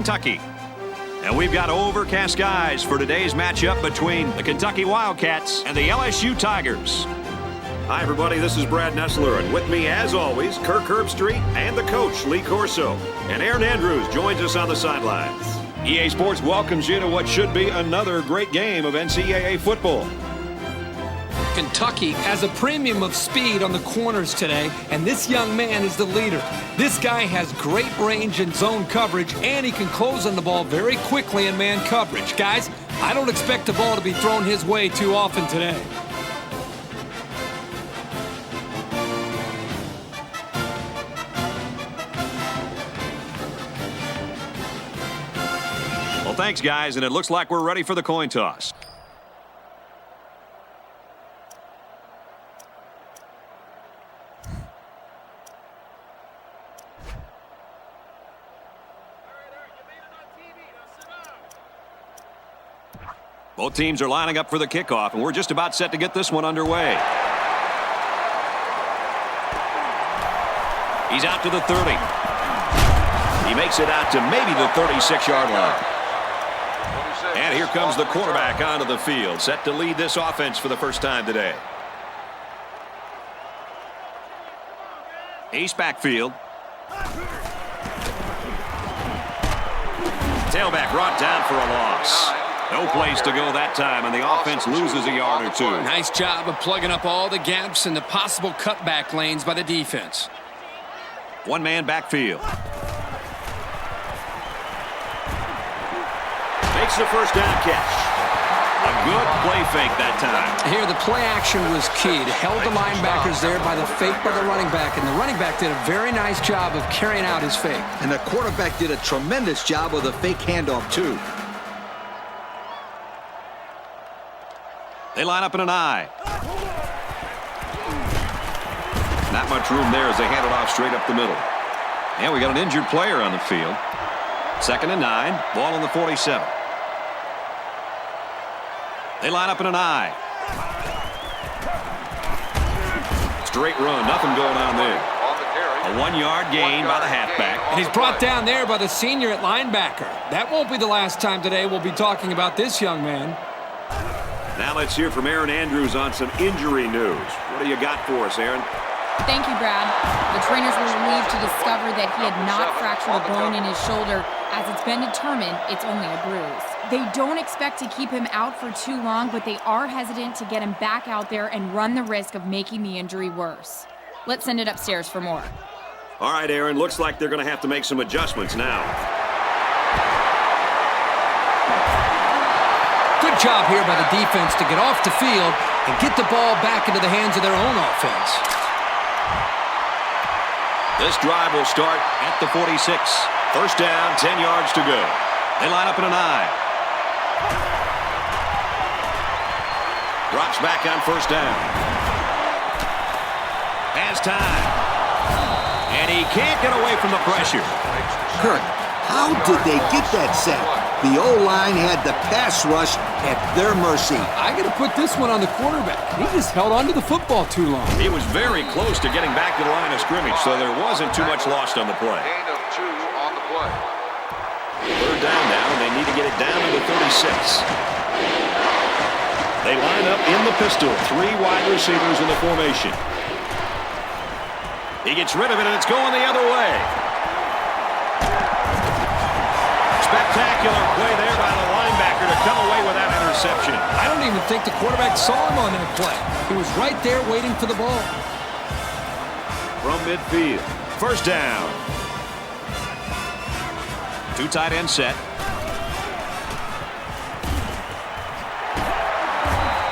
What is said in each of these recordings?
Kentucky. And we've got overcast skies for today's matchup between the Kentucky Wildcats and the LSU Tigers. Hi, everybody. This is Brad Nessler, and with me, as always, Kirk Herbstreit and the coach, Lee Corso. And Aaron Andrews joins us on the sidelines. EA Sports welcomes you to what should be another great game of NCAA football. Kentucky has a premium of speed on the corners today, and this young man is the leader. This guy has great range in zone coverage, and he can close on the ball very quickly in man coverage. Guys, I don't expect the ball to be thrown his way too often today. Well, thanks, guys, and it looks like we're ready for the coin toss. Both teams are lining up for the kickoff, and we're just about set to get this one underway. He's out to the 30. He makes it out to maybe the 36-yard line. And here comes the quarterback onto the field, set to lead this offense for the first time today. Ace backfield. Tailback brought down for a loss. No place to go that time, and the offense loses a yard or two. Nice job of plugging up all the gaps and the possible cutback lanes by the defense. One-man backfield. Makes the first down catch. A good play fake that time. Here, the play action was key. It held the linebackers there by the fake by the running back, and the running back did a very nice job of carrying out his fake. And the quarterback did a tremendous job with a fake handoff, too. They line up in an I. Not much room there as they hand it off straight up the middle. And we got an injured player on the field. 2nd and 9. Ball on the 47. They line up in an I. Straight run. Nothing going on there. A 1-yard gain by the halfback. And he's brought down there by the senior at linebacker. That won't be the last time today we'll be talking about this young man. Now let's hear from Aaron Andrews on some injury news. What do you got for us, Aaron? Thank you, Brad. The trainers were relieved to discover that he had not fractured a bone in his shoulder. As it's been determined, it's only a bruise. They don't expect to keep him out for too long, but they are hesitant to get him back out there and run the risk of making the injury worse. Let's send it upstairs for more. All right, Aaron, looks like they're going to have to make some adjustments now. Good job here by the defense to get off the field and get the ball back into the hands of their own offense. This drive will start at the 46. First down, 10 yards to go. They line up in an I. Drops back on first down. Has time. And he can't get away from the pressure. Kirk, how did they get that sack? The O-line had the pass rush at their mercy. I got to put this one on the quarterback. He just held onto the football too long. He was very close to getting back to the line of scrimmage, so there wasn't too much lost on the play. Gain of 2 on the play. Third down now, and they need to get it down to the 36. They line up in the pistol. 3 wide receivers in the formation. He gets rid of it, and it's going the other way. Spectacular play there by the linebacker to come away with that interception. I don't even think the quarterback saw him on that play. He was right there waiting for the ball. From midfield. First down. 2 tight end set.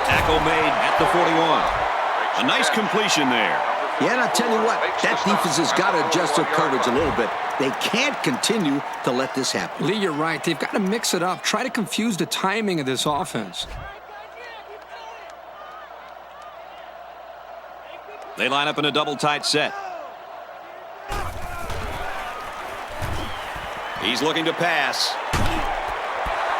Tackle made at the 41. A nice completion there. Yeah, and I'll tell you what, that defense has got to adjust their coverage a little bit. They can't continue to let this happen. Lee, you're right. They've got to mix it up. Try to confuse the timing of this offense. They line up in a double tight set. He's looking to pass.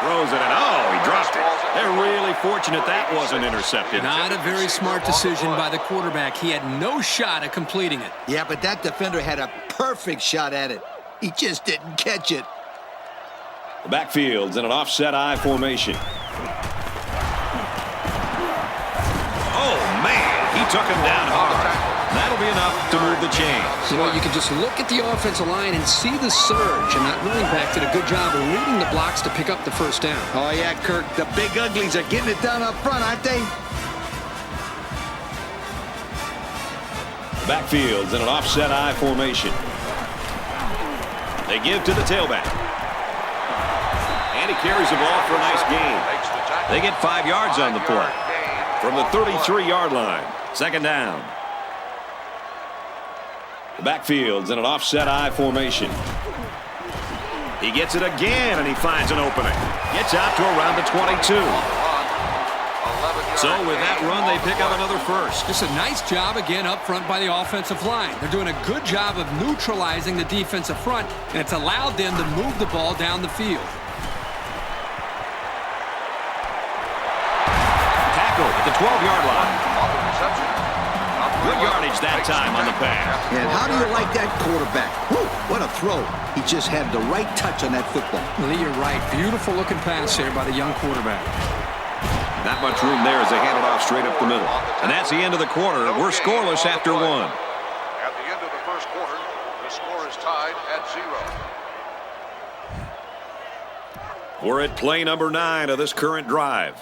Throws it, and oh, he dropped it. They're really fortunate that wasn't intercepted. Not a very smart decision by the quarterback. He had no shot at completing it. Yeah, but that defender had a perfect shot at it. He just didn't catch it. The backfield's in an offset I formation. Oh, man, he took him down hard. That'll be enough to move the chains. You know, you can just look at the offensive line and see the surge, and that running back did a good job of reading the blocks to pick up the first down. Oh, yeah, Kirk, the big uglies are getting it done up front, aren't they? The backfield's in an offset I formation. They give to the tailback. And he carries the ball for a nice gain. They get 5 yards on the play. From the 33-yard line, second down. The backfield's in an offset I formation. He gets it again, and he finds an opening. Gets out to around the 22. So with that run, they pick up another first. Just a nice job again up front by the offensive line. They're doing a good job of neutralizing the defensive front, and it's allowed them to move the ball down the field. Tackle at the 12-yard line. Good yardage that time on the pass. And how do you like that quarterback? Woo, what a throw. He just had the right touch on that football. Lee, you're right. Beautiful looking pass there by the young quarterback. Not much room there as they hand it off straight up the middle. And that's the end of the quarter. We're scoreless after one. At the end of the first quarter, the score is tied at 0. We're at play number 9 of this current drive.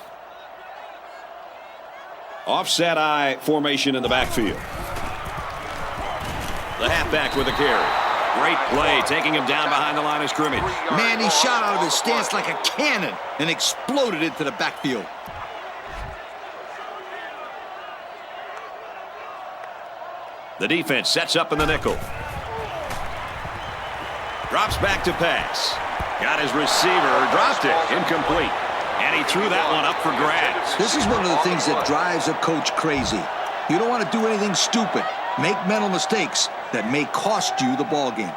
Offset I formation in the backfield. The halfback with a carry. Great play, taking him down behind the line of scrimmage. Man, he shot out of his stance like a cannon and exploded into the backfield. The defense sets up in the nickel. Drops back to pass. Got his receiver, dropped it, incomplete. And he threw that one up for grabs. This is one of the things that drives a coach crazy. You don't want to do anything stupid. Make mental mistakes that may cost you the ball game.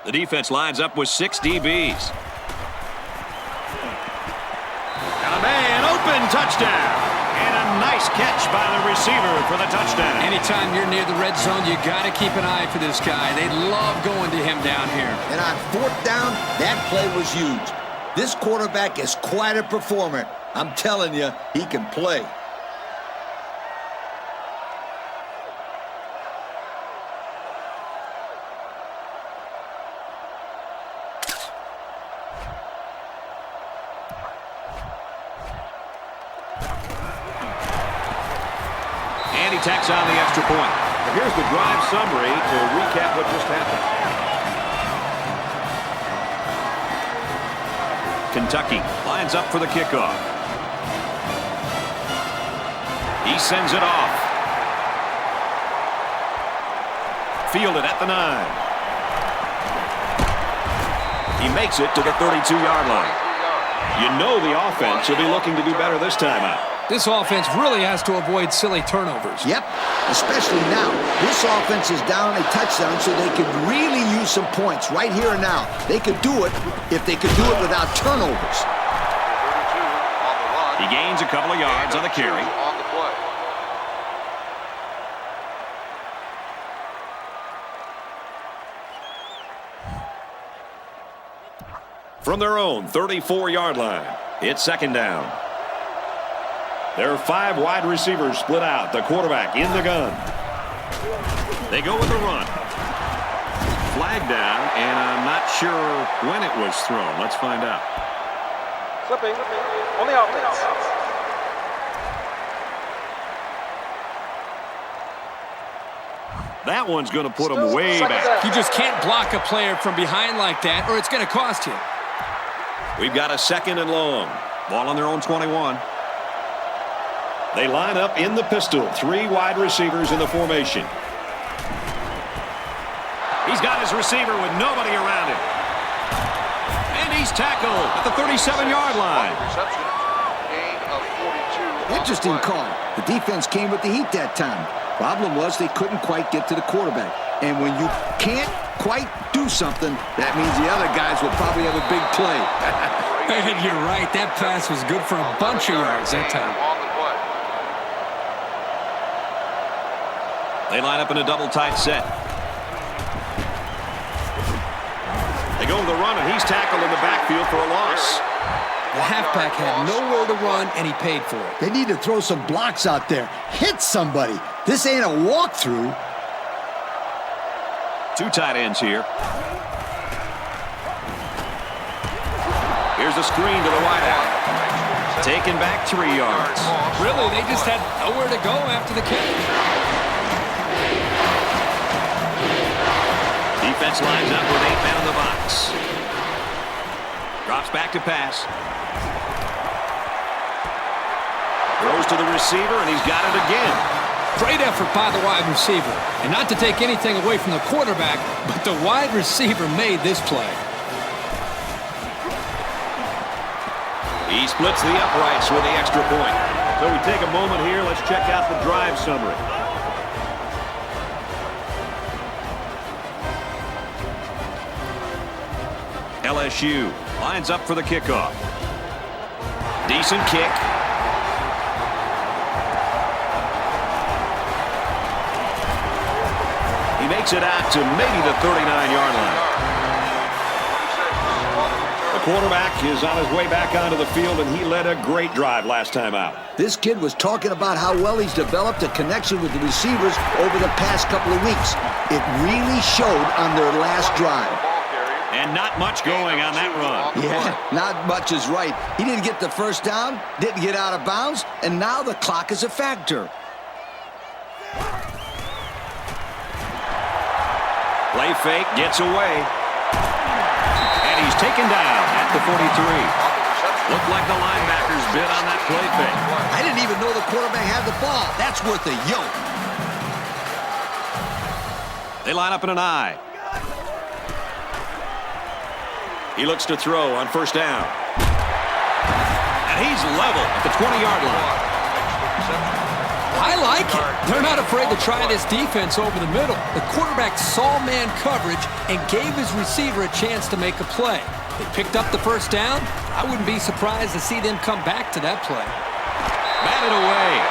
The defense lines up with 6 DBs. Got a man open, touchdown. And a nice catch by the receiver for the touchdown. Anytime you're near the red zone, you got to keep an eye for this guy. They love going to him down here. And on 4th down, that play was huge. This quarterback is quite a performer. I'm telling you, he can play. And he tacks on the extra point. And here's the drive summary to recap what just happened. Kentucky lines up for the kickoff. He sends it off. Fielded at the 9. He makes it to the 32-yard line. You know the offense will be looking to do better this time out. This offense really has to avoid silly turnovers. Yep, especially now. This offense is down a touchdown, so they could really use some points right here and now. They could do it if they could do it without turnovers. He gains a couple of yards on the carry. On the play. From their own 34-yard line, it's second down. There are 5 wide receivers split out. The quarterback in the gun. They go with the run. Flag down, and I'm not sure when it was thrown. Let's find out. Flipping on the offense. That one's going to put him way back. You just can't block a player from behind like that, or it's going to cost you. We've got a second and long. Ball on their own 21. They line up in the pistol. 3 wide receivers in the formation. He's got his receiver with nobody around him. And he's tackled at the 37-yard line. Reception, gain of 42. Interesting call. The defense came with the heat that time. Problem was they couldn't quite get to the quarterback. And when you can't quite do something, that means the other guys will probably have a big play. And you're right. That pass was good for a bunch of yards that time. On the play. They line up in a double tight set. They go to the run, and he's tackled in the backfield for a loss. The halfback had nowhere to run, and he paid for it. They need to throw some blocks out there. Hit somebody. This ain't a walkthrough. Two tight ends here. Here's a screen to the wideout. Taken back 3 yards. Really, they just had nowhere to go after the kick. Defense lines up with 8 men in the box. Drops back to pass. Throws to the receiver, and he's got it again. Great effort by the wide receiver. And not to take anything away from the quarterback, but the wide receiver made this play. He splits the uprights with the extra point. So we take a moment here. Let's check out the drive summary. LSU lines up for the kickoff. Decent kick. He makes it out to maybe the 39-yard line. The quarterback is on his way back onto the field, and he led a great drive last time out. This kid was talking about how well he's developed a connection with the receivers over the past couple of weeks. It really showed on their last drive. And not much going on that run. Yeah, not much is right. He didn't get the first down, didn't get out of bounds, and now the clock is a factor. Play fake, gets away. And he's taken down at the 43. Looked like the linebackers bid on that play fake. I didn't even know the quarterback had the ball. That's worth a yoke. They line up in an I. He looks to throw on first down. And he's level at the 20-yard line. I like it. They're not afraid to try this defense over the middle. The quarterback saw man coverage and gave his receiver a chance to make a play. They picked up the first down. I wouldn't be surprised to see them come back to that play. Batted away.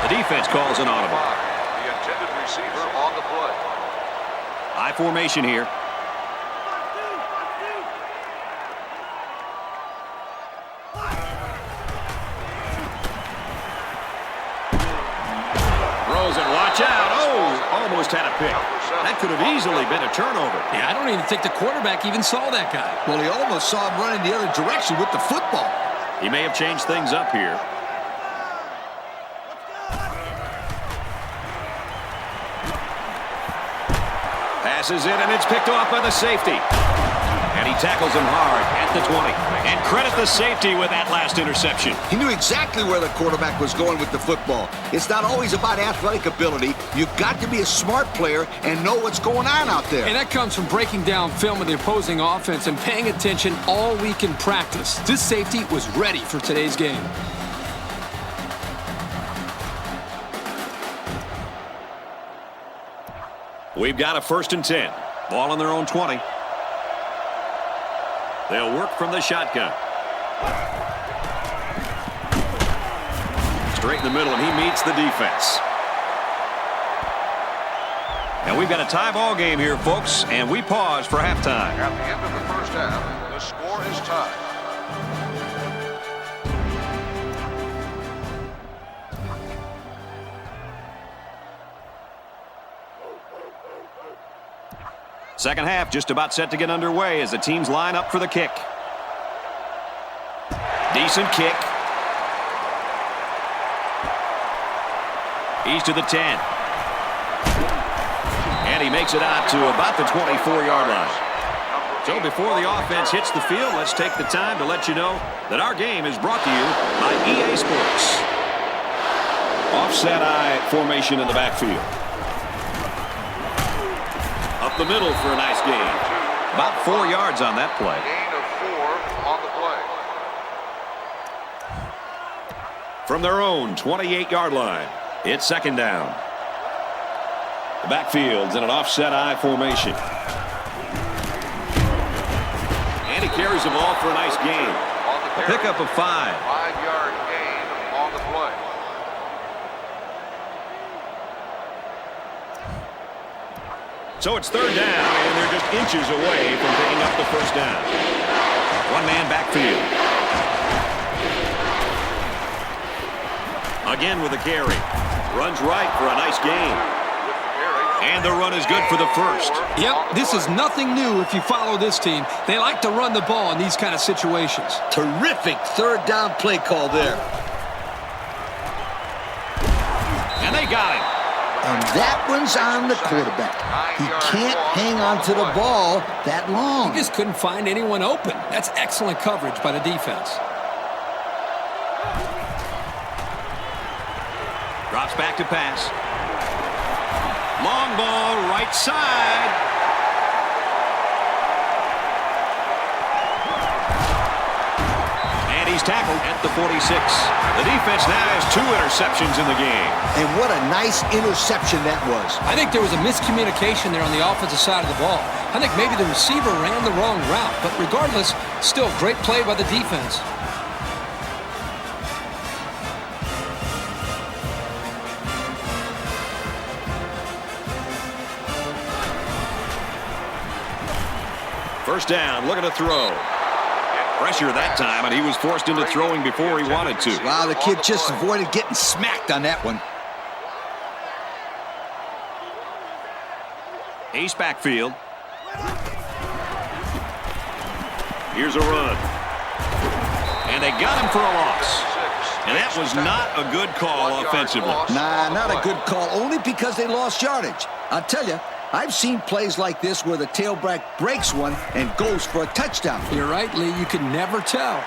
The defense calls an audible. The intended receiver on the play. I formation here. And watch out. Oh, almost had a pick. That could have easily been a turnover. Yeah, I don't even think the quarterback even saw that guy. Well, he almost saw him running the other direction with the football. He may have changed things up here. Passes in, and it's picked off by the safety. And he tackles him hard at the 20. And credit the safety with that last interception. He knew exactly where the quarterback was going with the football. It's not always about athletic ability. You've got to be a smart player and know what's going on out there. And that comes from breaking down film of the opposing offense and paying attention all week in practice. This safety was ready for today's game. We've got a 1st and 10. Ball on their own 20. They'll work from the shotgun. Straight in the middle, and he meets the defense. And we've got a tie ball game here, folks, and we pause for halftime. At the end of the first half, the score is tied. Second half just about set to get underway as the teams line up for the kick. Decent kick. He's to the 10. And he makes it out to about the 24-yard line. So before the offense hits the field, let's take the time to let you know that our game is brought to you by EA Sports. Offset I formation in the backfield. Up the middle for a nice gain. About 4 yards on that play. Gain of 4 on the play. From their own 28-yard line, it's second down. The backfield's in an offset I formation. And he carries the ball for a nice gain. A pickup of 5. 5-yard gain on the play. So it's third down, and they're just inches away from picking up the first down. One man backfield. Again with a carry. Runs right for a nice gain. And the run is good for the first. Yep, this is nothing new if you follow this team. They like to run the ball in these kind of situations. Terrific third down play call there. And they got him. And that one's on the quarterback. He can't hang on to the ball that long. He just couldn't find anyone open. That's excellent coverage by the defense. Drops back to pass. Long ball, right side. And he's tackled at the 46. The defense now has 2 interceptions in the game. And what a nice interception that was. I think there was a miscommunication there on the offensive side of the ball. I think maybe the receiver ran the wrong route, but regardless, still great play by the defense. First down, looking to throw. Pressure that time, and he was forced into throwing before he wanted to. Wow, the kid just avoided getting smacked on that one. Ace backfield. Here's a run. And they got him for a loss. And that was not a good call offensively. Nah, not a good call, only because they lost yardage. I'll tell you, I've seen plays like this where the tailback breaks one and goes for a touchdown. You're right, Lee. You can never tell.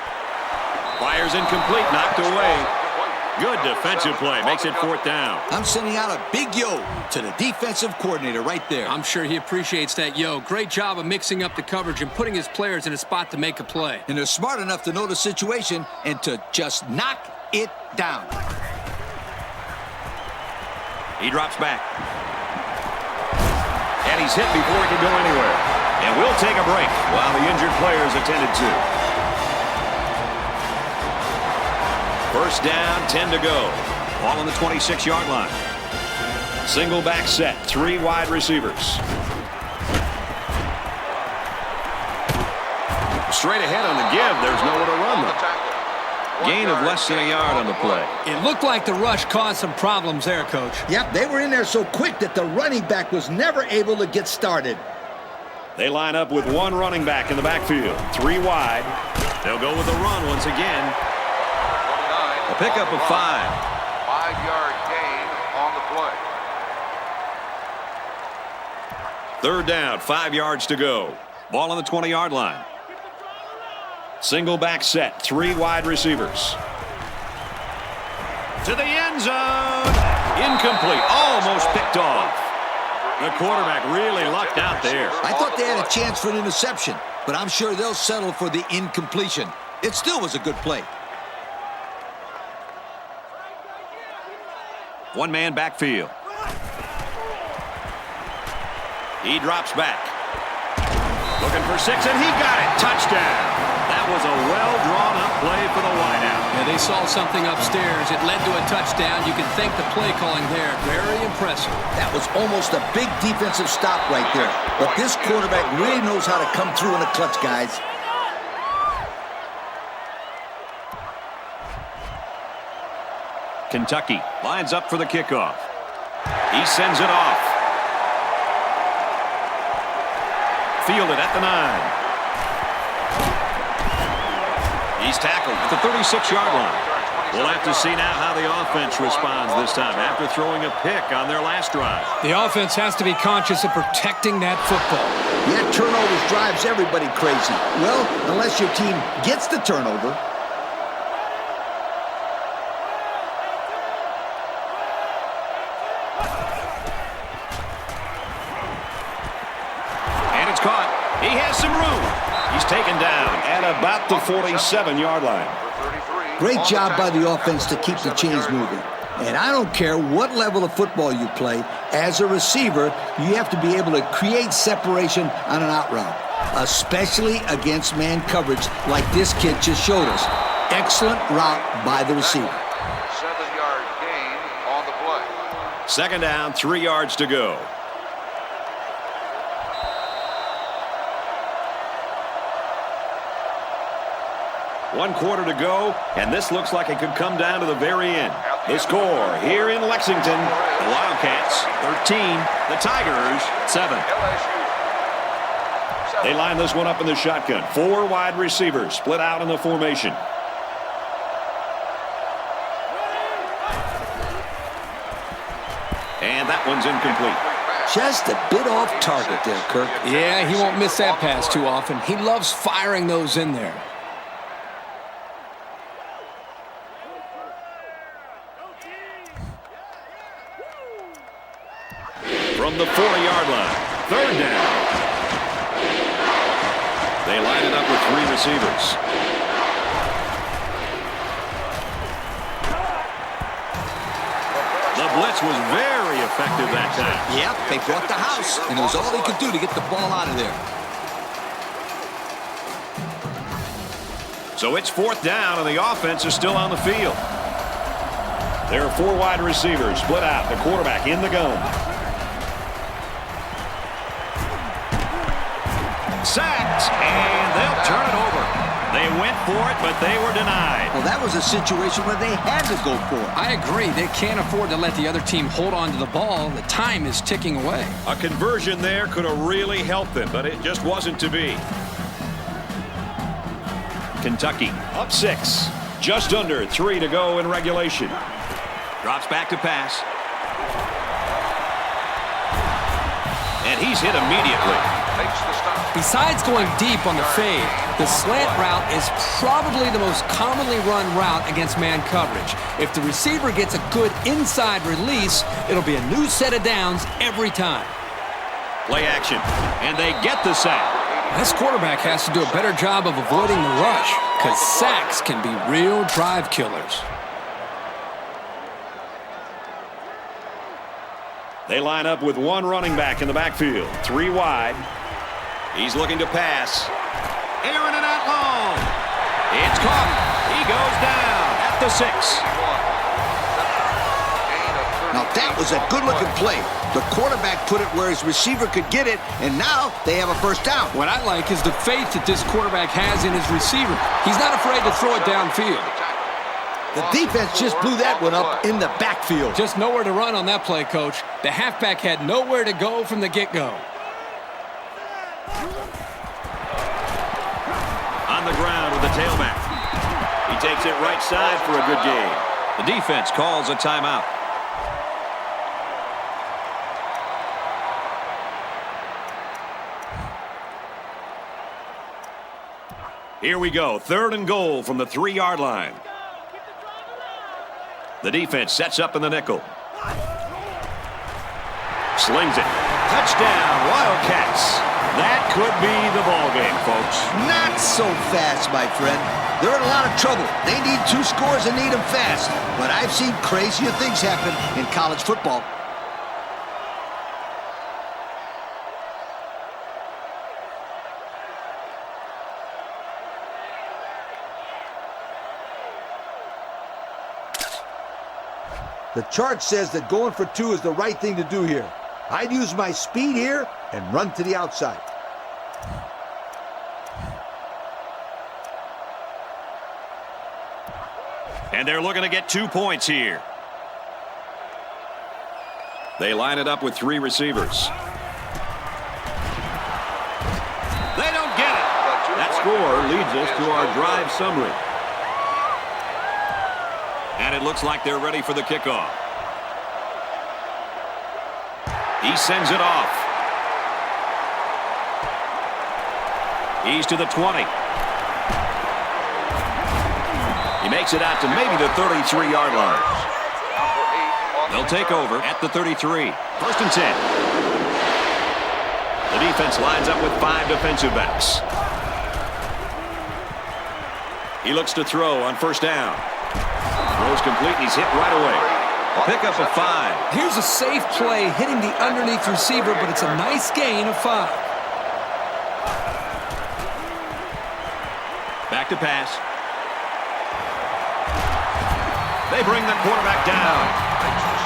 Fires incomplete, knocked away. Good defensive play, makes it fourth down. I'm sending out a big yo to the defensive coordinator right there. I'm sure he appreciates that yo. Great job of mixing up the coverage and putting his players in a spot to make a play. And they're smart enough to know the situation and to just knock it down. He drops back. And he's hit before he can go anywhere. And we'll take a break while the injured players attended to. First down, 10 to go. Ball on the 26-yard line. Single back set, 3 wide receivers. Straight ahead on the give, there's nowhere to run though. Gain of less than a yard on the play. It looked like the rush caused some problems there, Coach. Yep, they were in there so quick that the running back was never able to get started. They line up with 1 running back in the backfield. 3 wide. They'll go with a run once again. A pickup of 5. 5-yard gain on the play. Third down, 5 yards to go. Ball on the 20-yard line. Single back set, 3 wide receivers. To the end zone. Incomplete. Almost picked off. The quarterback really lucked out there. I thought they had a chance for an interception, but I'm sure they'll settle for the incompletion. It still was a good play. One man backfield. He drops back. Looking for 6, and he got it. Touchdown. That was a well-drawn-up play for the wideout. Yeah, they saw something upstairs. It led to a touchdown. You can thank the play calling there. Very impressive. That was almost a big defensive stop right there. But this quarterback really knows how to come through in a clutch, guys. Kentucky lines up for the kickoff. He sends it off. Fielded at the 9. He's tackled at the 36-yard line. We'll have to see now how the offense responds this time after throwing a pick on their last drive. The offense has to be conscious of protecting that football. Yeah, turnovers drives everybody crazy. Well, unless your team gets the turnover. And it's caught. He has some room. He's taken down at about the 47-yard line. Great job by the offense to keep the chains moving. And I don't care what level of football you play, as a receiver, you have to be able to create separation on an out route, especially against man coverage like this kid just showed us. Excellent route by the receiver. 7-yard gain on the play. Second down, 3 yards to go. 1 quarter to go, and this looks like it could come down to the very end. The score here in Lexington, the Wildcats 13, the Tigers 7. They line this one up in the shotgun. 4 wide receivers split out in the formation. And that one's incomplete. Just a bit off target there, Kirk. Yeah, he won't miss that pass too often. He loves firing those in there. From the 40-yard line, 3rd down. They line it up with 3 receivers. The blitz was very effective that time. Yep, they brought the house, and it was all they could do to get the ball out of there. So it's 4th down, and the offense is still on the field. There are 4 wide receivers split out. The quarterback in the gun. Sacked, and they'll turn it over. They went for it, but they were denied. Well, that was a situation where they had to go for it. I agree. They can't afford to let the other team hold on to the ball. The time is ticking away. A conversion there could have really helped them, but it just wasn't to be. Kentucky up 6. Just under 3 to go in regulation. Drops back to pass. And he's hit immediately. Besides going deep on the fade, the slant route is probably the most commonly run route against man coverage. If the receiver gets a good inside release, it'll be a new set of downs every time. Play action, and they get the sack. This quarterback has to do a better job of avoiding the rush, because sacks can be real drive killers. They line up with 1 running back in the backfield. 3 wide. He's looking to pass. Aaron and out long. It's caught. He goes down at the 6. Now, that was a good-looking play. The quarterback put it where his receiver could get it, and now they have a 1st down. What I like is the faith that this quarterback has in his receiver. He's not afraid to throw it downfield. The defense just blew that one up in the backfield. Just nowhere to run on that play, Coach. The halfback had nowhere to go from the get-go. On the ground with the tailback. He takes it right side for a good game. The defense calls a timeout. Here we go. 3rd and goal from the 3-yard line. The defense sets up in the nickel. Slings it. Touchdown, Wildcats. That could be the ball game, folks. Not so fast, my friend. They're in a lot of trouble. They need 2 scores and need them fast. But I've seen crazier things happen in college football. The chart says that going for 2 is the right thing to do here. I'd use my speed here and run to the outside. And they're looking to get 2 points here. They line it up with 3 receivers. They don't get it. That score leads us to our drive summary. And it looks like they're ready for the kickoff. He sends it off. He's to the 20. He makes it out to maybe the 33-yard line. They'll take over at the 33. 1st and 10. The defense lines up with 5 defensive backs. He looks to throw on 1st down. Throws complete, and he's hit right away. A pickup of 5. Here's a safe play hitting the underneath receiver, but it's a nice gain of 5. Back to pass. They bring the quarterback down.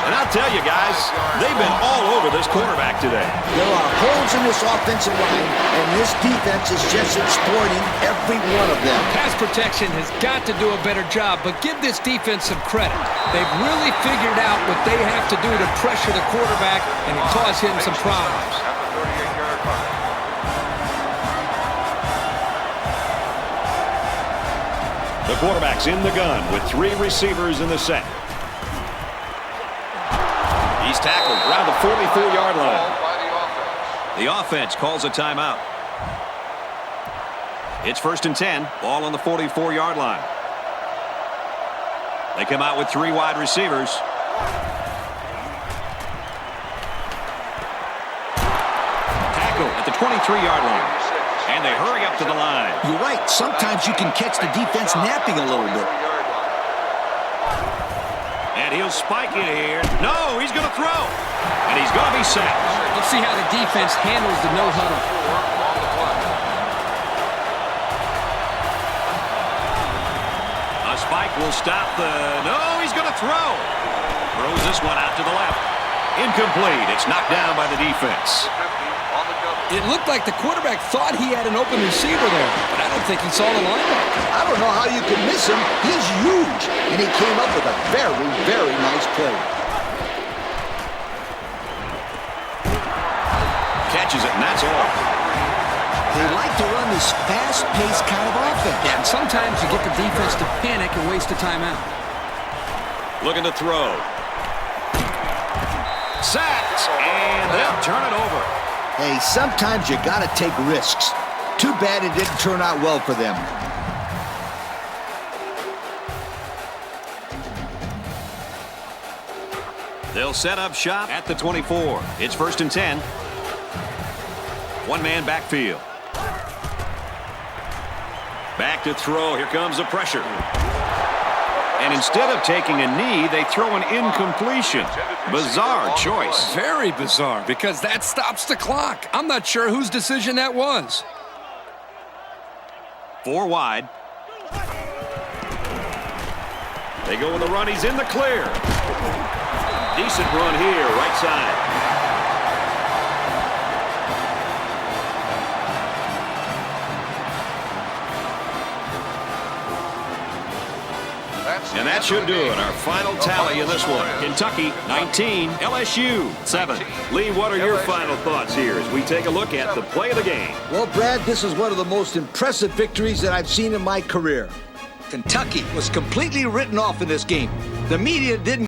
And I'll tell you guys, they've been all over this quarterback today. There are holes in this offensive line, and this defense is just exploiting every one of them. Pass protection has got to do a better job, but give this defense some credit. They've really figured out what they have to do to pressure the quarterback and cause him some problems. At the 38-yard line. The quarterback's in the gun with 3 receivers in the set. He's tackled around the 44-yard line. Called by the offense. The offense calls a timeout. It's 1st and 10, ball on the 44-yard line. They come out with 3 wide receivers. Tackle at the 23-yard line. And they hurry up to the line. You're right. Sometimes you can catch the defense napping a little bit. And he'll spike it here. No, he's going to throw. And he's going to be sacked. Let's see how the defense handles the no-huddle. A spike will stop the... No, he's going to throw. Throws this one out to the left. Incomplete. It's knocked down by the defense. It looked like the quarterback thought he had an open receiver there, but I don't think he saw the linebacker. I don't know how you can miss him. He's huge, and he came up with a very, very nice play. Catches it, and that's all. They like to run this fast-paced kind of offense. Yeah, and sometimes you get the defense to panic and waste a timeout. Looking to throw. Sacked, and they'll turn it over. Hey, sometimes you got to take risks. Too bad it didn't turn out well for them. They'll set up shop at the 24. It's 1st and 10. One-man backfield. Back to throw. Here comes the pressure. And instead of taking a knee, they throw an incompletion. Bizarre choice. Very bizarre, because that stops the clock. I'm not sure whose decision that was. 4 wide. They go with the run. He's in the clear. Decent run here, right side. And that should do it. Our final tally in this one. Kentucky 19, LSU 7. Lee, what are your final thoughts here as we take a look at the play of the game? Well, Brad, this is one of the most impressive victories that I've seen in my career. Kentucky was completely written off in this game. The media didn't